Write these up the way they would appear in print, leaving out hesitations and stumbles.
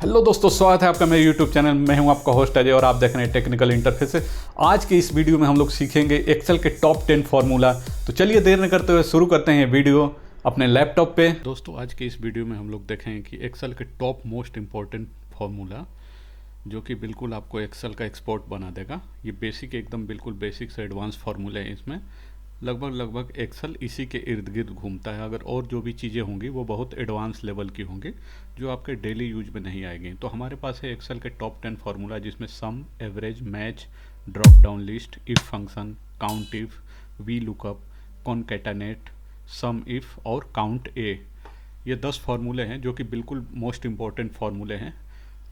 Hello दोस्तों, स्वागत है आपका मेरे यूट्यूब चैनल में। मैं हूं आपका होस्ट अजय और आप देख रहे हैं टेक्निकल इंटरफेस। आज के इस वीडियो में हम लोग सीखेंगे एक्सेल के टॉप 10 फार्मूला। तो चलिए देर न करते हुए शुरू करते हैं वीडियो अपने लैपटॉप पे। दोस्तों, आज के इस वीडियो में हम लोग देखेंगे कि एक्सेल के टॉप मोस्ट इंपॉर्टेंट फार्मूला जो कि बिल्कुल आपको एक्सेल का एक्सपोर्ट बना देगा। ये बेसिक, एकदम बिल्कुल बेसिक से एडवांस फार्मूले हैं। इसमें लगभग एक्सेल इसी के इर्द गिर्द घूमता है। अगर और जो भी चीज़ें होंगी वो बहुत एडवांस लेवल की होंगी जो आपके डेली यूज में नहीं आएगी। तो हमारे पास है एक्सेल के टॉप 10 फार्मूला, जिसमें sum, average, match, drop down list, if function, count if, V lookup, concatenate, sum if और काउंट ए। ये 10 फार्मूले हैं जो कि बिल्कुल मोस्ट इंपॉर्टेंट फार्मूले हैं।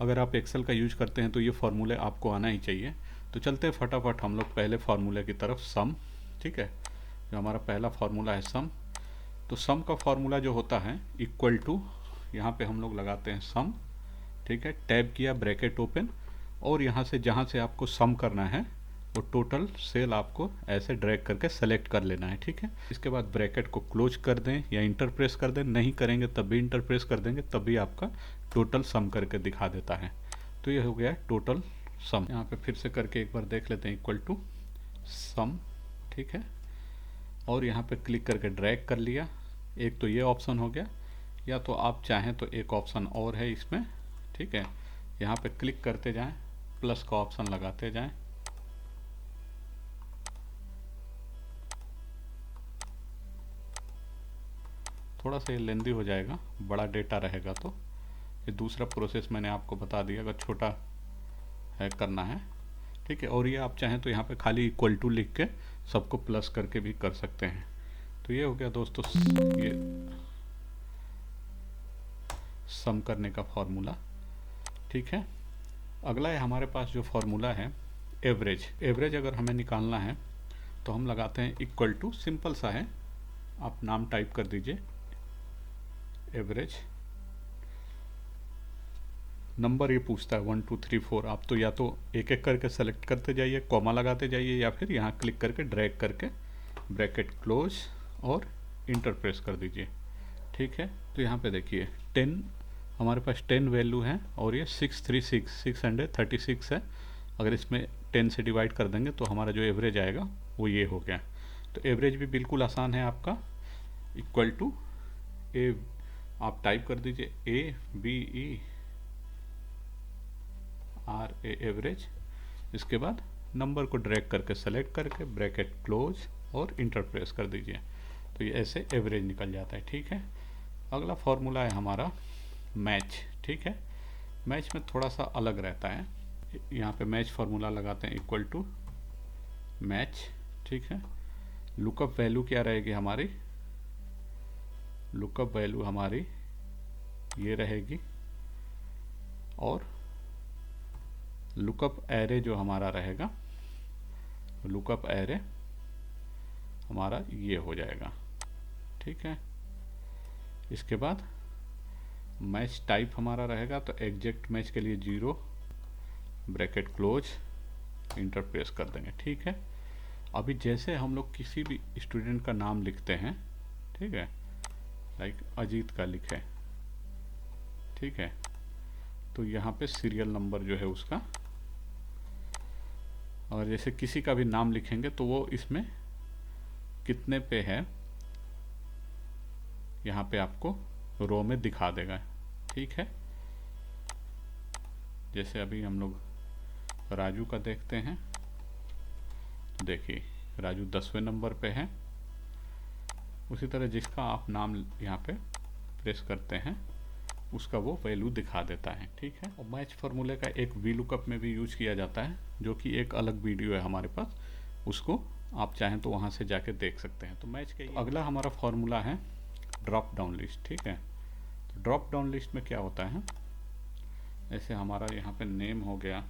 अगर आप एक्सेल का यूज करते हैं तो ये फार्मूले आपको आना ही चाहिए। तो चलते हैं फटाफट हम लोग पहले फार्मूले की तरफ। सम, ठीक है, जो हमारा पहला फार्मूला है सम। तो सम का फार्मूला जो होता है इक्वल टू, यहाँ पे हम लोग लगाते हैं सम, ठीक है, टैब किया, ब्रैकेट ओपन, और यहाँ से जहाँ से आपको सम करना है वो टोटल सेल आपको ऐसे ड्रैग करके सेलेक्ट कर लेना है, ठीक है। इसके बाद ब्रैकेट को क्लोज कर दें या इंटर प्रेस कर दें, नहीं करेंगे तब भी इंटर प्रेस कर देंगे, तब भी आपका टोटल सम करके दिखा देता है। तो ये हो गया टोटल सम। यहाँ पे फिर से करके एक बार देख लेते हैं, इक्वल टू सम, ठीक है, और यहाँ पे क्लिक करके ड्रैग कर लिया। एक तो ये ऑप्शन हो गया, या तो आप चाहें तो एक ऑप्शन और है इसमें, ठीक है, यहाँ पे क्लिक करते जाएं, प्लस का ऑप्शन लगाते जाएं, थोड़ा सा ये लेंदी हो जाएगा, बड़ा डेटा रहेगा तो। ये दूसरा प्रोसेस मैंने आपको बता दिया, अगर छोटा है करना है, ठीक है। और ये आप चाहें तो यहाँ पे खाली इक्वल टू लिख के सबको प्लस करके भी कर सकते हैं। तो ये हो गया दोस्तों ये सम करने का फॉर्मूला, ठीक है। अगला है हमारे पास जो फॉर्मूला है एवरेज। एवरेज अगर हमें निकालना है तो हम लगाते हैं इक्वल टू, सिंपल सा है, आप नाम टाइप कर दीजिए एवरेज। नंबर ये पूछता है 1 2 3 4, आप तो या तो एक एक करके सेलेक्ट करते जाइए, कॉमा लगाते जाइए, या फिर यहाँ क्लिक करके ड्रैग करके ब्रैकेट क्लोज और इंटर प्रेस कर दीजिए, ठीक है। तो यहाँ पे देखिए 10, हमारे पास 10 वैल्यू है और ये 636 है। अगर इसमें 10 से डिवाइड कर देंगे तो हमारा जो एवरेज आएगा वो ये हो गया। तो एवरेज भी बिल्कुल आसान है आपका, इक्वल टू ए, आप टाइप कर दीजिए ABERA एवरेज। इसके बाद नंबर को ड्रैग करके सेलेक्ट करके ब्रैकेट क्लोज और इंटर प्रेस कर दीजिए, तो ये ऐसे एवरेज निकल जाता है, ठीक है। अगला फॉर्मूला है हमारा मैच, ठीक है। मैच में थोड़ा सा अलग रहता है। यहाँ पे मैच फार्मूला लगाते हैं इक्वल टू मैच, ठीक है। लुकअप वैल्यू क्या रहेगी हमारी, लुकअप वैल्यू हमारी ये रहेगी, और लुकअप एरे जो हमारा रहेगा, लुकअप एरे हमारा ये हो जाएगा, ठीक है। इसके बाद मैच टाइप हमारा रहेगा, तो एग्जैक्ट मैच के लिए 0, ब्रैकेट क्लोज, इंटर प्रेस कर देंगे, ठीक है। अभी जैसे हम लोग किसी भी स्टूडेंट का नाम लिखते हैं, ठीक है, लाइक अजीत का लिखे, ठीक है, तो यहाँ पे सीरियल नंबर जो है उसका, और जैसे किसी का भी नाम लिखेंगे तो वो इसमें कितने पे है यहाँ पे आपको रो में दिखा देगा, ठीक है। जैसे अभी हम लोग राजू का देखते हैं, देखिए राजू 10वें नंबर पे है। उसी तरह जिसका आप नाम यहाँ पे प्रेस करते हैं उसका वो वैल्यू दिखा देता है, ठीक है। और मैच फार्मूले का एक वी लुकअप में भी यूज किया जाता है, जो कि एक अलग वीडियो है हमारे पास, उसको आप चाहें तो वहाँ से जाके देख सकते हैं। तो मैच का अगला हमारा फार्मूला है ड्रॉप डाउन लिस्ट, ठीक है। तो ड्रॉप डाउन लिस्ट में क्या होता है, ऐसे हमारा यहाँ पे नेम हो गया,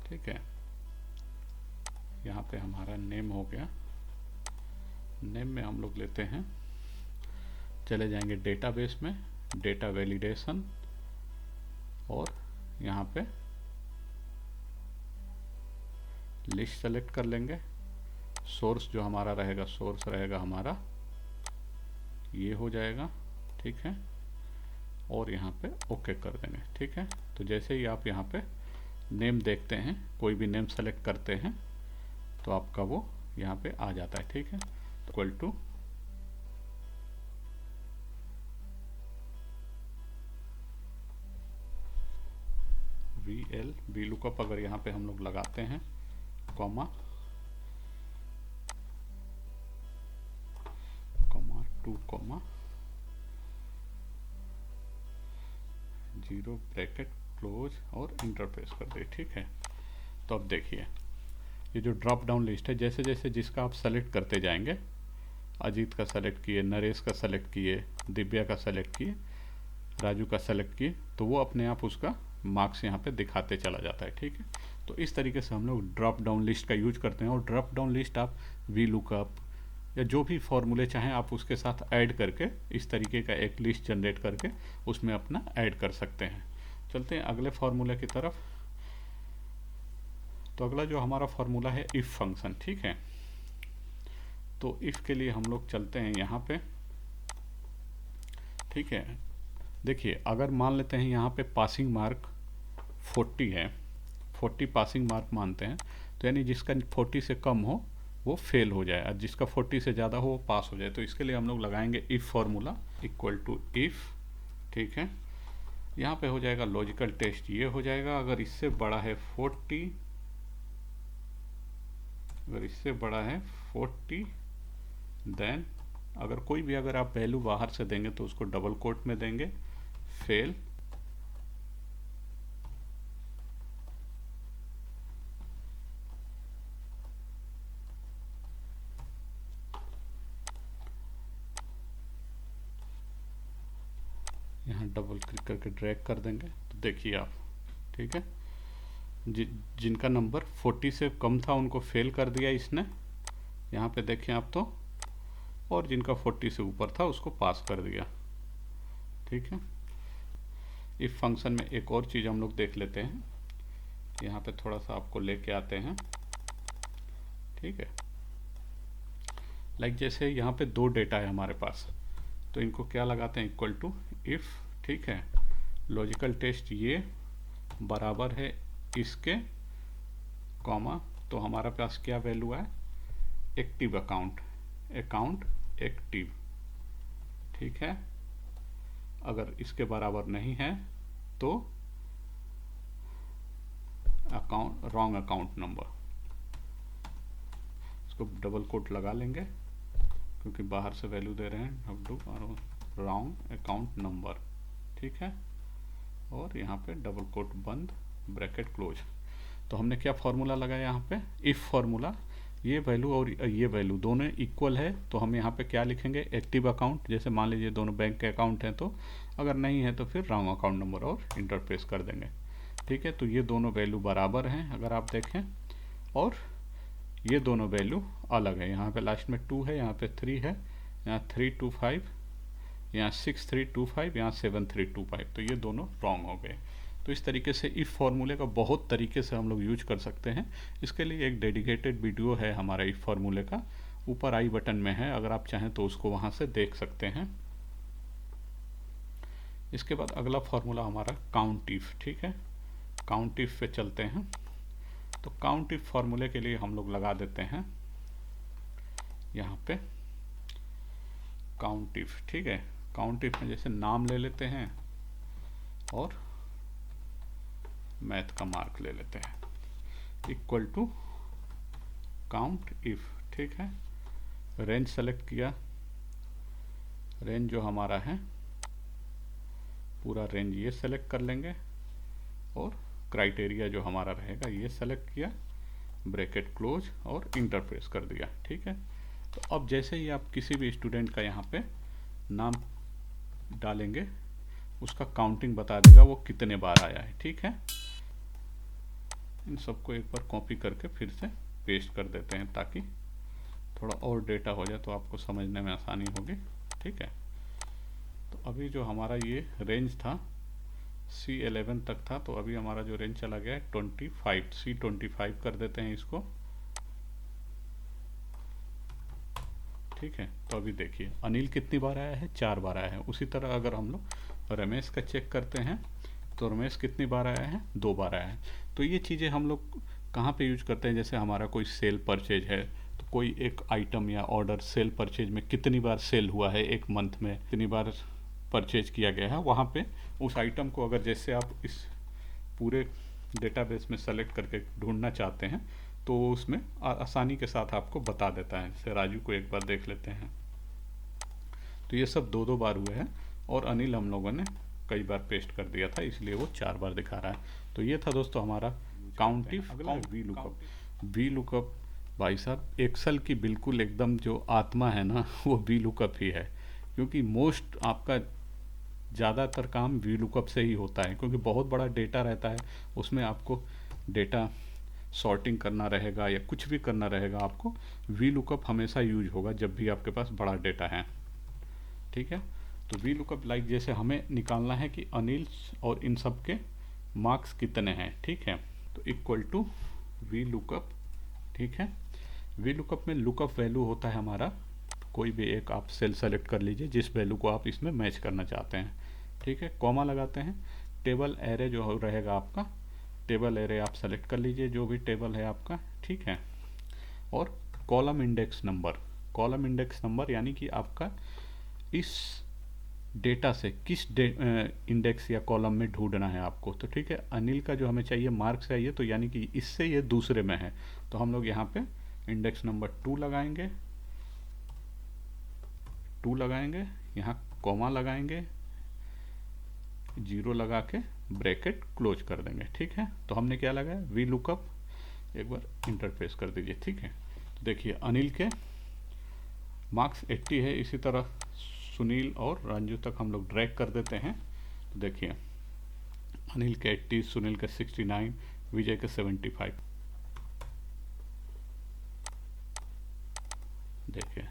ठीक है, यहाँ पे हमारा नेम हो गया। नेम में हम लोग लेते हैं, चले जाएंगे डेटाबेस में, डेटा वैलिडेशन, और यहाँ पे लिस्ट सेलेक्ट कर लेंगे। सोर्स जो हमारा रहेगा, सोर्स रहेगा हमारा ये हो जाएगा, ठीक है, और यहाँ पे ओके कर देंगे, ठीक है। तो जैसे ही आप यहाँ पे नेम देखते हैं, कोई भी नेम सेलेक्ट करते हैं तो आपका वो यहाँ पे आ जाता है, ठीक है। तो इक्वल टू VL VLOOKUP अगर यहाँ पे हम लोग लगाते हैं, कॉमा 2 0 ब्रैकेट क्लोज और इंटरप्रेस कर दे, ठीक है। तो अब देखिए ये जो ड्रॉप डाउन लिस्ट है, जैसे जैसे जिसका आप सेलेक्ट करते जाएंगे, अजीत का सेलेक्ट किए, नरेश का सेलेक्ट किए, दिव्या का सेलेक्ट किए, राजू का सेलेक्ट किए, तो वो अपने आप उसका मार्क्स यहाँ पे दिखाते चला जाता है, ठीक है। तो इस तरीके से हम लोग ड्रॉप डाउन लिस्ट का यूज करते हैं। और ड्रॉप डाउन लिस्ट आप VLOOKUP या जो भी फॉर्मूले चाहें आप उसके साथ ऐड करके इस तरीके का एक लिस्ट जनरेट करके उसमें अपना ऐड कर सकते हैं। चलते हैं अगले फॉर्मूले की तरफ। तो अगला जो हमारा फॉर्मूला है इफ फंक्शन, ठीक है। तो इफ के लिए हम लोग चलते हैं यहाँ पे, ठीक है। देखिए अगर मान लेते हैं यहाँ पे पासिंग मार्क 40 है, 40 पासिंग मार्क मानते हैं, तो यानी जिसका 40 से कम हो वो फेल हो जाए और जिसका 40 से ज़्यादा हो वो पास हो जाए। तो इसके लिए हम लोग लगाएंगे if formula equal to if, ठीक है। यहाँ पे हो जाएगा लॉजिकल टेस्ट, ये हो जाएगा अगर इससे बड़ा है 40, अगर इससे बड़ा है 40 देन अगर कोई भी अगर आप वैल्यू बाहर से देंगे तो उसको डबल कोट में देंगे, फेल, यहाँ डबल क्लिक करके ड्रैग कर देंगे तो देखिए आप, ठीक है। जिनका नंबर 40 से कम था उनको फेल कर दिया इसने, यहाँ पे देखें आप तो, और जिनका 40 से ऊपर था उसको पास कर दिया, ठीक है। इफ फंक्शन में एक और चीज़ हम लोग देख लेते हैं, यहाँ पे थोड़ा सा आपको लेके आते हैं, ठीक है। लाइक जैसे यहाँ पे 2 डेटा है हमारे पास, तो इनको क्या लगाते हैं, इक्वल टू इफ़, ठीक है। लॉजिकल टेस्ट ये बराबर है इसके, कॉमा, तो हमारे पास क्या वैल्यू है, एक्टिव अकाउंट, अकाउंट एक्टिव, ठीक है। अगर इसके बराबर नहीं है तो अकाउंट रॉन्ग अकाउंट नंबर, इसको डबल कोट लगा लेंगे क्योंकि बाहर से वैल्यू दे रहे हैं, रॉन्ग अकाउंट नंबर, ठीक है। और यहाँ पे डबल कोट बंद, ब्रैकेट क्लोज। तो हमने क्या फॉर्मूला लगाया यहाँ पे, इफ फॉर्मूला, ये वैल्यू और ये वैल्यू दोनों इक्वल है तो हम यहाँ पे क्या लिखेंगे, एक्टिव अकाउंट, जैसे मान लीजिए दोनों बैंक के अकाउंट हैं, तो अगर नहीं है तो फिर रॉन्ग अकाउंट नंबर और इंटरप्रेस कर देंगे, ठीक है। तो ये दोनों वैल्यू बराबर हैं अगर आप देखें, और ये दोनों वैल्यू अलग है, यहाँ पे लास्ट में 2 है, यहाँ पे 3 है, यहाँ 325, यहाँ 6325, यहाँ 7325, तो ये दोनों रॉन्ग हो गए। तो इस तरीके से इफ़ फार्मूले का बहुत तरीके से हम लोग यूज कर सकते हैं। इसके लिए एक डेडिकेटेड वीडियो है हमारा इफ़ फार्मूले का, ऊपर आई बटन में है, अगर आप चाहें तो उसको वहाँ से देख सकते हैं। इसके बाद अगला फार्मूला हमारा काउंट इफ, ठीक है। काउंट इफ पे चलते हैं। तो काउंट इफ फार्मूले के लिए हम लोग लगा देते हैं यहाँ पे काउंट इफ, ठीक है। काउंट इफ में जैसे नाम ले लेते हैं और मैथ का मार्क ले लेते हैं, इक्वल टू काउंट इफ, ठीक है। रेंज सेलेक्ट किया, रेंज जो हमारा है पूरा रेंज ये सेलेक्ट कर लेंगे, और क्राइटेरिया जो हमारा रहेगा ये सेलेक्ट किया, ब्रैकेट क्लोज और इंटरप्रेस कर दिया, ठीक है। तो अब जैसे ही आप किसी भी स्टूडेंट का यहाँ पे नाम डालेंगे उसका काउंटिंग बता देगा वो कितने बार आया है, ठीक है। इन सबको एक बार कॉपी करके फिर से पेस्ट कर देते हैं ताकि थोड़ा और डेटा हो जाए तो आपको समझने में आसानी होगी, ठीक है। तो अभी जो हमारा ये रेंज था C11 तक था, तो अभी हमारा जो रेंज चला गया है 25, C25 कर देते हैं इसको, ठीक है। तो अभी देखिए अनिल कितनी बार आया है, 4 बार आया है। उसी तरह अगर हम लोग रमेश का चेक करते हैं तो रमेश कितनी बार आया है, 2 बार आया है। तो ये चीज़ें हम लोग कहाँ पे यूज करते हैं, जैसे हमारा कोई सेल परचेज है तो कोई एक आइटम या ऑर्डर सेल परचेज में कितनी बार सेल हुआ है, एक मंथ में कितनी बार परचेज किया गया है, वहाँ पे उस आइटम को अगर जैसे आप इस पूरे डेटाबेस में सेलेक्ट करके ढूंढना चाहते हैं तो उसमें आसानी के साथ आपको बता देता है। जैसे राजू को एक बार देख लेते हैं, तो ये सब 2-2 बार हुए हैं और अनिल हम लोगों ने कई बार पेस्ट कर दिया था, इसलिए वो 4 बार दिखा रहा है। तो ये था दोस्तों हमारा काउंटिफ। अगला वी लुकअप। वी लुकअप भाई साहब एक्सेल की बिल्कुल एकदम जो आत्मा है ना, वो वी लुकअप ही है, क्योंकि मोस्ट आपका ज़्यादातर काम वी लुकअप से ही होता है, क्योंकि बहुत बड़ा डेटा रहता है, उसमें आपको डेटा सॉर्टिंग करना रहेगा या कुछ भी करना रहेगा, आपको वी लुकअप हमेशा यूज होगा जब भी आपके पास बड़ा डेटा है। ठीक है। तो वी लुकअप लाइक जैसे हमें निकालना है कि अनिल और इन सब के मार्क्स कितने हैं, ठीक है, तो इक्वल टू वी लुकअप। ठीक है। वी लुकअप में लुकअप वैल्यू होता है हमारा, कोई भी एक आप सेल सेलेक्ट कर लीजिए जिस वैल्यू को आप इसमें मैच करना चाहते हैं। ठीक है। कॉमा लगाते हैं, टेबल एरे जो रहेगा आपका, टेबल एरे आप सेलेक्ट कर लीजिए जो भी टेबल है आपका। ठीक है। और column index number, column index number यानी कि आपका इस डेटा से किस इंडेक्स या कॉलम में ढूंढना है आपको। तो ठीक है, अनिल का जो हमें चाहिए मार्क्स चाहिए, तो यानी कि इससे ये दूसरे में है, तो हम लोग यहाँ पे इंडेक्स नंबर 2 लगाएंगे, 2 लगाएंगे, यहाँ कॉमा लगाएंगे, 0 लगा के ब्रैकेट क्लोज कर देंगे। ठीक है। तो हमने क्या लगाया, वी लुकअप, एक बार इंटरफेस कर दीजिए। ठीक है। तो देखिए अनिल के मार्क्स 80 है, इसी तरह सुनील और रंजू तक हम लोग ड्रैग कर देते हैं। तो देखिए अनिल के 80, सुनील के 69, विजय के 75। देखिए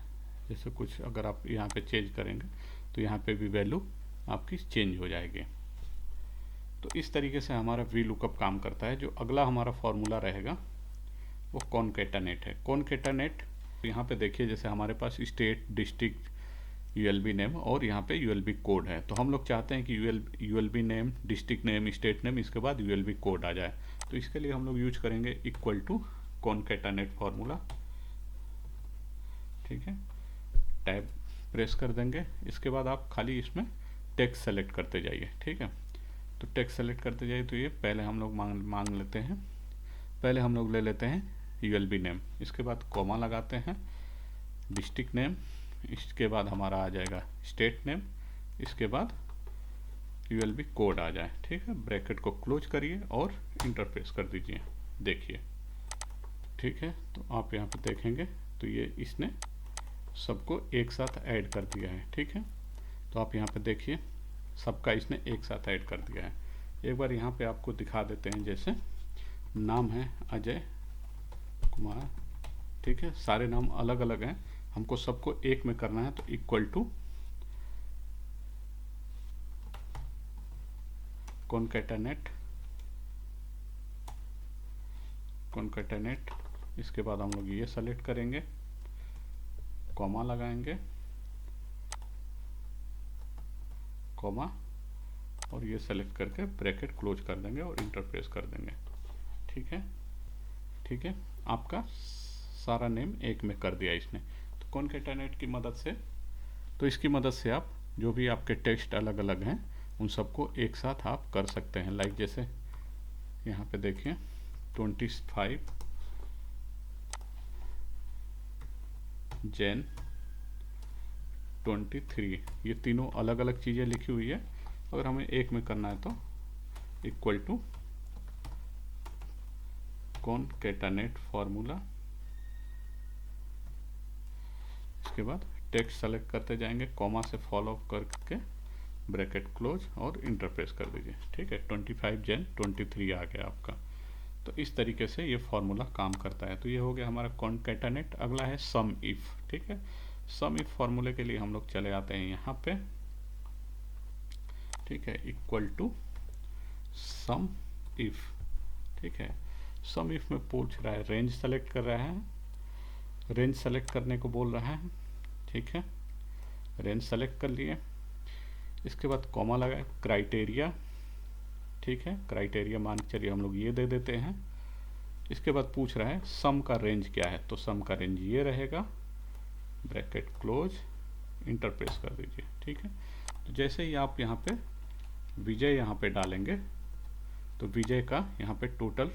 जैसे कुछ अगर आप यहाँ पे चेंज करेंगे तो यहाँ पे भी वैल्यू आपकी चेंज हो जाएगी। तो इस तरीके से हमारा वी लुकअप काम करता है। जो अगला हमारा फॉर्मूला रहेगा वो कॉनकैटेनेट है। कॉनकैटेनेट यहाँ पे देखिए जैसे हमारे पास स्टेट, डिस्ट्रिक्ट, यूएलबी नेम और यहाँ पे यूएलबी कोड है, तो हम लोग चाहते हैं कि ULB name, district name, state name, इसके बाद यूएलबी कोड आ जाए। तो इसके लिए हम लोग यूज करेंगे इक्वल टू कॉनकैटेनेट फॉर्मूला। ठीक है। टैब प्रेस कर देंगे, इसके बाद आप खाली इसमें टेक्स्ट सेलेक्ट करते जाइए। ठीक है। तो टेक्स्ट सेलेक्ट करते जाइए, तो ये पहले हम लोग मांग लेते हैं, पहले हम लोग ले लेते हैं यूएलबी नेम, इसके बाद कॉमा लगाते हैं, डिस्ट्रिक्ट नेम, इसके बाद हमारा आ जाएगा स्टेट नेम, इसके बाद यूएलबी कोड आ जाए। ठीक है। ब्रैकेट को क्लोज करिए और इंटरफेस कर दीजिए। देखिए ठीक है। तो आप यहाँ पे देखेंगे तो ये इसने सबको एक साथ ऐड कर दिया है। ठीक है। तो आप यहाँ पे देखिए सबका इसने एक साथ ऐड कर दिया है। एक बार यहाँ पे आपको दिखा देते हैं, जैसे नाम है अजय कुमार। ठीक है। सारे नाम अलग अलग हैं, हमको सबको एक में करना है, तो इक्वल टू कॉनकैटेनेट, इसके बाद हम लोग ये सेलेक्ट करेंगे, कॉमा लगाएंगे, कॉमा, और ये सेलेक्ट करके ब्रैकेट क्लोज कर देंगे और इंटरफेस कर देंगे। ठीक है। ठीक है। आपका सारा नेम एक में कर दिया इसने। तो कॉनकैटेनेट की मदद से, तो इसकी मदद से आप जो भी आपके टेक्स्ट अलग अलग हैं उन सबको एक साथ आप कर सकते हैं। लाइक जैसे यहाँ पे देखिए 25 जैन 23, ये तीनों अलग अलग चीज़ें लिखी हुई है। अगर हमें एक में करना है तो इक्वल टू कॉनकैटेनेट फॉर्मूला, इसके बाद टेक्स्ट सेलेक्ट करते जाएंगे, कॉमा से फॉलो करके ब्रैकेट क्लोज और इंटरफेस कर दीजिए। ठीक है। 25 जैन 23 आ गया आपका। तो इस तरीके से ये फॉर्मूला काम करता है। तो ये हो गया हमारा कॉनकैटेनेट। अगला है सम इफ। ठीक है। सम इफ फॉर्मूले के लिए हम लोग चले आते हैं यहाँ पे। ठीक है। Equal to sum if. ठीक है। सम इफ में पूछ रहा है, रेंज सेलेक्ट कर रहा है, रेंज सेलेक्ट करने को बोल रहा है। ठीक है, रेंज सेलेक्ट कर लिए। इसके बाद कॉमा लगाए, क्राइटेरिया, ठीक है, क्राइटेरिया मान के चलिए हम लोग ये दे देते हैं। इसके बाद पूछ रहा है सम का रेंज क्या है, तो सम का रेंज ये रहेगा, ब्रैकेट क्लोज, इंटर प्रेस कर दीजिए। ठीक है, तो जैसे ही आप यहाँ पे विजय यहाँ पे डालेंगे तो विजय का यहाँ पे टोटल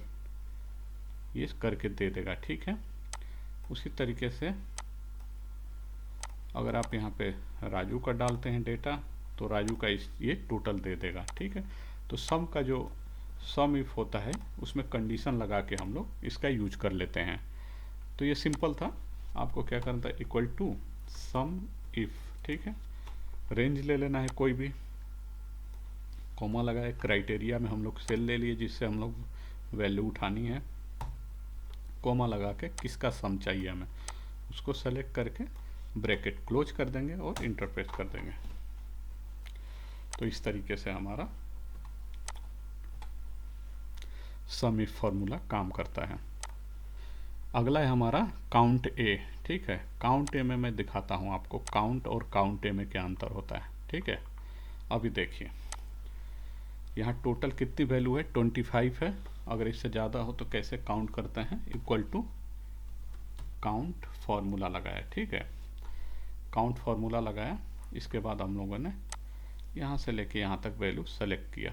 ये करके दे देगा। ठीक है, उसी तरीके से अगर आप यहाँ पे राजू का डालते हैं डेटा तो राजू का ये टोटल दे देगा। ठीक है, तो सम का जो सम इफ होता है उसमें कंडीशन लगा के हम लोग इसका यूज कर लेते हैं। तो ये सिंपल था, आपको क्या करना था, इक्वल टू सम इफ। ठीक है, रेंज ले लेना है कोई भी, कॉमा लगाए, क्राइटेरिया में हम लोग सेल ले लिए जिससे हम लोग वैल्यू उठानी है, कॉमा लगा के किसका सम चाहिए हमें उसको सेलेक्ट करके ब्रैकेट क्लोज कर देंगे और इंटर प्रेस कर देंगे। तो इस तरीके से हमारा सम इफ फॉर्मूला काम करता है। अगला है हमारा काउंट ए। ठीक है, काउंट ए में मैं दिखाता हूँ आपको काउंट और काउंट ए में क्या अंतर होता है। ठीक है, अभी देखिए यहाँ टोटल कितनी वैल्यू है, 25 है। अगर इससे ज़्यादा हो तो कैसे काउंट करते हैं, इक्वल टू काउंट फॉर्मूला लगाया। ठीक है, काउंट फॉर्मूला लगाया, इसके बाद हम लोगों ने यहाँ से लेके यहाँ तक वैल्यू सेलेक्ट किया,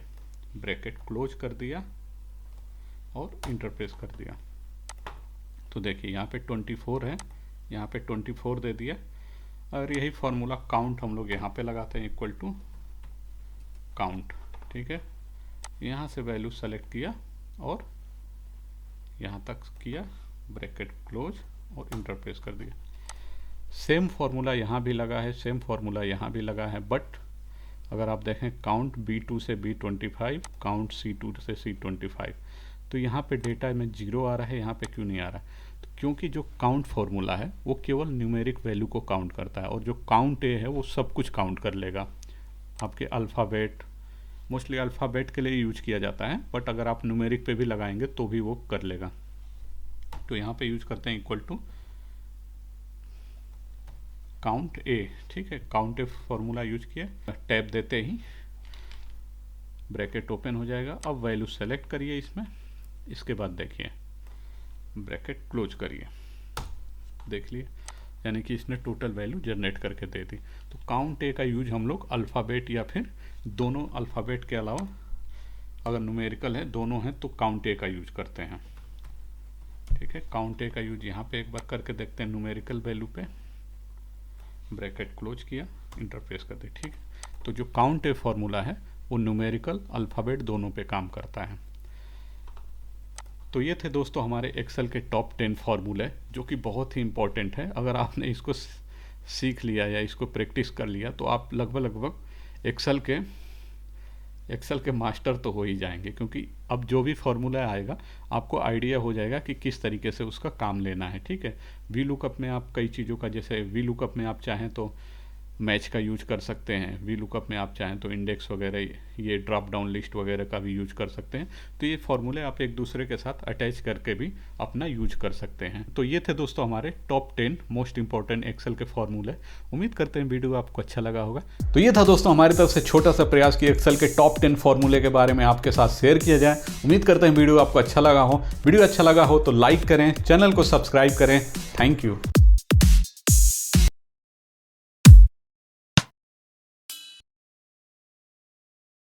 ब्रैकेट क्लोज कर दिया और इंटर प्रेस कर दिया। तो देखिए यहाँ पे 24 है, यहाँ पे 24 दे दिया। और यही फॉर्मूला काउंट हम लोग यहाँ पे लगाते हैं, इक्वल टू काउंट। ठीक है, यहाँ से वैल्यू सेलेक्ट किया और यहाँ तक किया, ब्रैकेट क्लोज और इंटर प्रेस कर दिया। सेम फॉर्मूला यहाँ भी लगा है, सेम फॉर्मूला यहाँ भी लगा है, बट अगर आप देखें काउंट B2 से B25, काउंट C2 से C25, तो यहाँ पे डेटा में 0 आ रहा है, यहाँ पे क्यों नहीं आ रहा है, तो क्योंकि जो काउंट फॉर्मूला है वो केवल न्यूमेरिक वैल्यू को काउंट करता है और जो काउंट ए है वो सब कुछ काउंट कर लेगा। आपके अल्फ़ाबेट, मोस्टली अल्फ़ाबेट के लिए यूज किया जाता है, बट अगर आप न्यूमेरिक पे भी लगाएंगे तो भी वो कर लेगा। तो यहाँ पे यूज करते हैं इक्वल टू काउंट ए। ठीक है, काउंट ए फॉर्मूला यूज किया, टैब देते ही ब्रैकेट ओपन हो जाएगा। अब वैल्यू सेलेक्ट करिए इसमें, इसके बाद देखिए ब्रैकेट क्लोज करिए, देख लिए, यानी कि इसने टोटल वैल्यू जनरेट करके दे दी। तो काउंट ए का यूज हम लोग अल्फ़ाबेट या फिर दोनों अल्फ़ाबेट के अलावा अगर न्यूमेरिकल है दोनों हैं तो काउंट ए का यूज करते हैं। ठीक है, काउंट ए का यूज यहाँ पे एक बार करके देखते हैं, न्यूमेरिकल वैल्यू पे ब्रैकेट क्लोज किया, इंटर प्रेस कर दी। ठीक है, तो जो काउंट ए फॉर्मूला है वो न्यूमेरिकल अल्फ़ाबेट दोनों पे काम करता है। तो ये थे दोस्तों हमारे एक्सेल के टॉप 10 फार्मूले जो कि बहुत ही इंपॉर्टेंट है। अगर आपने इसको सीख लिया या इसको प्रैक्टिस कर लिया तो आप लगभग एक्सेल के मास्टर तो हो ही जाएंगे, क्योंकि अब जो भी फार्मूला आएगा आपको आइडिया हो जाएगा कि किस तरीके से उसका काम लेना है। ठीक है, वी लुकअप में आप कई चीज़ों का, जैसे वी लुकअप में आप चाहें तो मैच का यूज कर सकते हैं, वी लुकअप में आप चाहें तो इंडेक्स वगैरह, ये ड्रॉप डाउन लिस्ट वगैरह का भी यूज कर सकते हैं। तो ये फॉर्मूले आप एक दूसरे के साथ अटैच करके भी अपना यूज कर सकते हैं। तो ये थे दोस्तों हमारे टॉप 10 मोस्ट इंपॉर्टेंट एक्सेल के फॉर्मूले। उम्मीद करते हैं वीडियो आपको अच्छा लगा होगा। तो ये था दोस्तों हमारी तरफ से छोटा सा प्रयास कि एक्सेल के टॉप 10 फॉर्मूले के बारे में आपके साथ शेयर किया जाए। उम्मीद करते हैं वीडियो आपको अच्छा लगा हो। वीडियो अच्छा लगा हो तो लाइक करें, चैनल को सब्सक्राइब करें। Thank you.